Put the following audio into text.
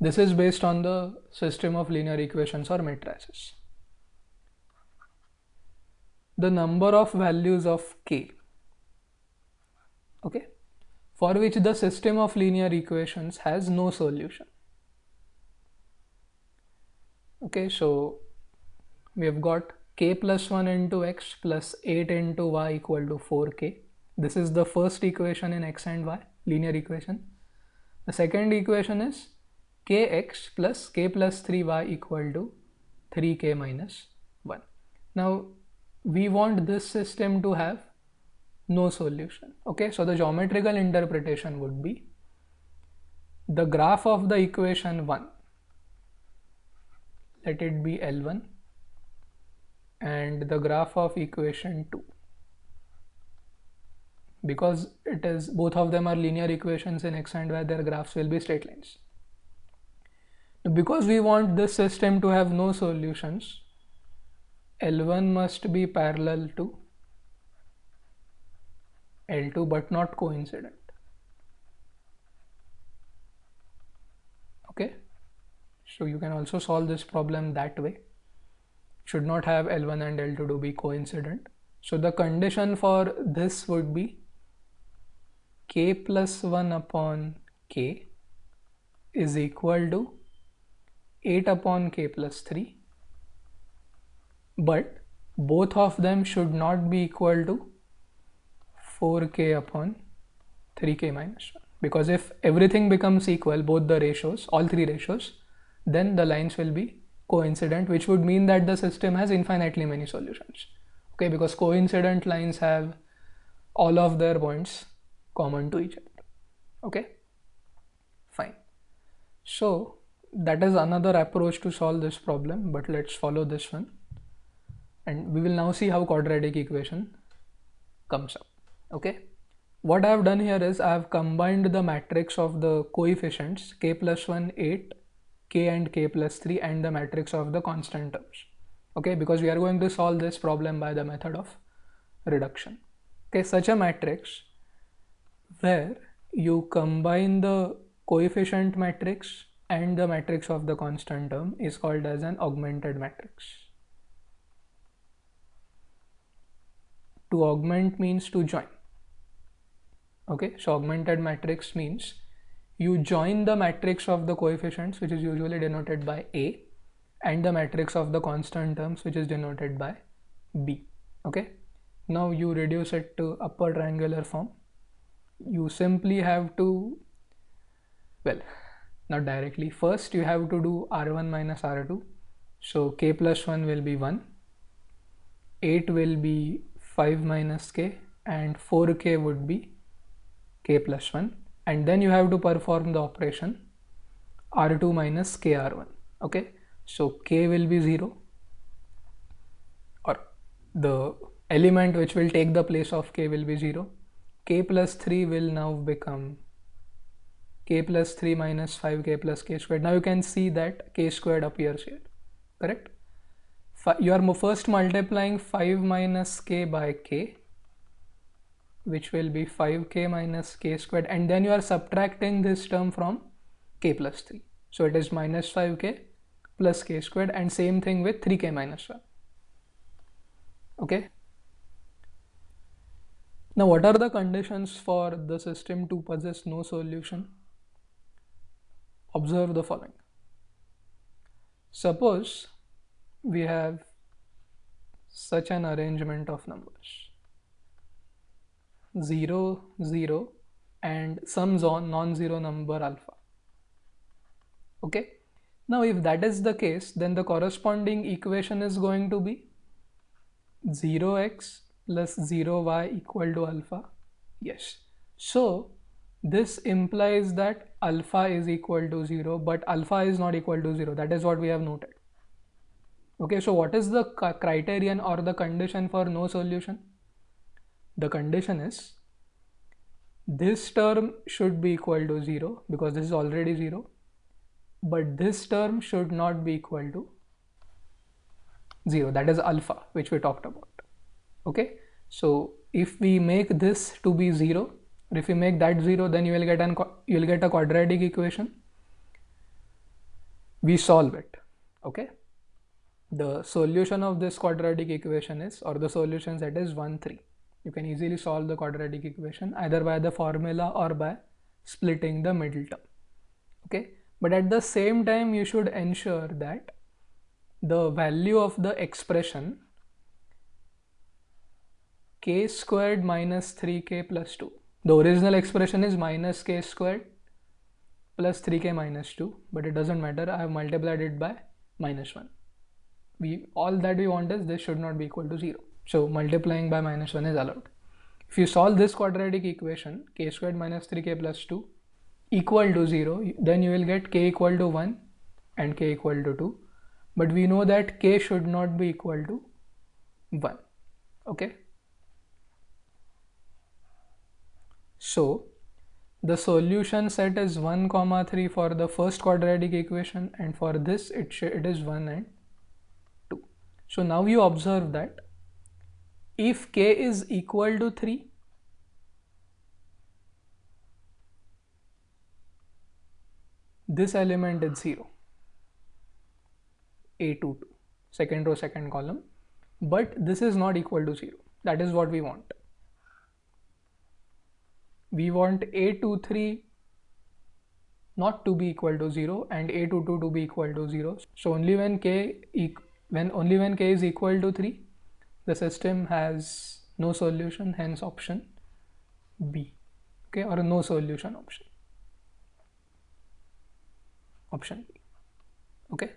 This is based on the system of linear equations or matrices. The number of values of k, okay, for which the system of linear equations has no solution. Okay, so we have got k plus 1 into x plus 8 into y equal to 4k. This is the first equation in x and y, linear equation. The second equation is kx plus k plus 3y equal to 3k minus 1. Now we want this system to have no solution. Okay, so the geometrical interpretation would be the graph of the equation 1, let it be L1, and the graph of equation 2, because it is both of them are linear equations in x and y, their graphs will be straight lines. Because we want this system to have no solutions, L1 must be parallel to L2 but not coincident. Okay, so you can also solve this problem that way. Should not have L1 and L2 to be coincident. So the condition for this would be k plus 1 upon k is equal to 8 upon k plus 3, but both of them should not be equal to 4k upon 3k minus 1, because if everything becomes equal, both the ratios, all three ratios, then the lines will be coincident, which would mean that the system has infinitely many solutions. Okay, because coincident lines have all of their points common to each other. Okay, fine. So that is another approach to solve this problem, but let's follow this one, and we will now see how quadratic equation comes up. Okay, what I have done here is I have combined the matrix of the coefficients k plus 1, 8, k and k plus 3, and the matrix of the constant terms. Okay, because we are going to solve this problem by the method of reduction. Okay, such a matrix where you combine the coefficient matrix and the matrix of the constant term is called as an augmented matrix. To augment means to join. Okay, so augmented matrix means you join the matrix of the coefficients, which is usually denoted by A, and the matrix of the constant terms, which is denoted by B. Okay, now you reduce it to upper triangular form. You simply have to, well, not directly, first you have to do R1 minus R2. So k plus 1 will be 1, 8 will be 5 minus k, and 4k would be k plus 1, and then you have to perform the operation R2 minus k R1. Okay, so k will be 0, or the element which will take the place of k will be 0. K plus 3 will now become k plus 3 minus 5k plus k squared. Now you can see that k squared appears here, correct? You are first multiplying 5 minus k by k, which will be 5k minus k squared, and then you are subtracting this term from k plus 3. So it is minus 5k plus k squared, and same thing with 3k minus 1. Okay. Now what are the conditions for the system to possess no solution? Observe the following. Suppose we have such an arrangement of numbers 0, 0 and some non-zero number alpha. Okay, now if that is the case, then the corresponding equation is going to be 0x plus 0y equal to alpha. Yes, so this implies that alpha is equal to 0, but alpha is not equal to 0. That is what we have noted. Okay, so what is the criterion or the condition for no solution? The condition is this term should be equal to 0 because this is already 0, but this term should not be equal to 0, that is alpha, which we talked about. Okay, so if we make this to be 0, if we make that 0, then you will get a quadratic equation we solve it. Okay, the solution of this quadratic equation is, or the solution set is 1 3. You can easily solve the quadratic equation either by the formula or by splitting the middle term. Okay, but at the same time you should ensure that the value of the expression k squared minus 3k plus 2, the original expression is minus k squared plus 3k minus 2, but it doesn't matter, I have multiplied it by minus 1. All that we want is this should not be equal to 0, so multiplying by minus 1 is allowed. If you solve this quadratic equation, k squared minus 3k plus 2 equal to 0, then you will get k equal to 1 and k equal to 2, but we know that k should not be equal to 1. Okay, so the solution set is 1 comma 3 for the first quadratic equation, and for this it is 1 and 2. So now you observe that if k is equal to 3, this element is 0, A22, second row, second column, but this is not equal to 0. That is what we want. We want A23 not to be equal to 0 and A22 to be equal to 0. So only when k is equal to 3, the system has no solution, hence option B. Okay, or no solution option B. Okay.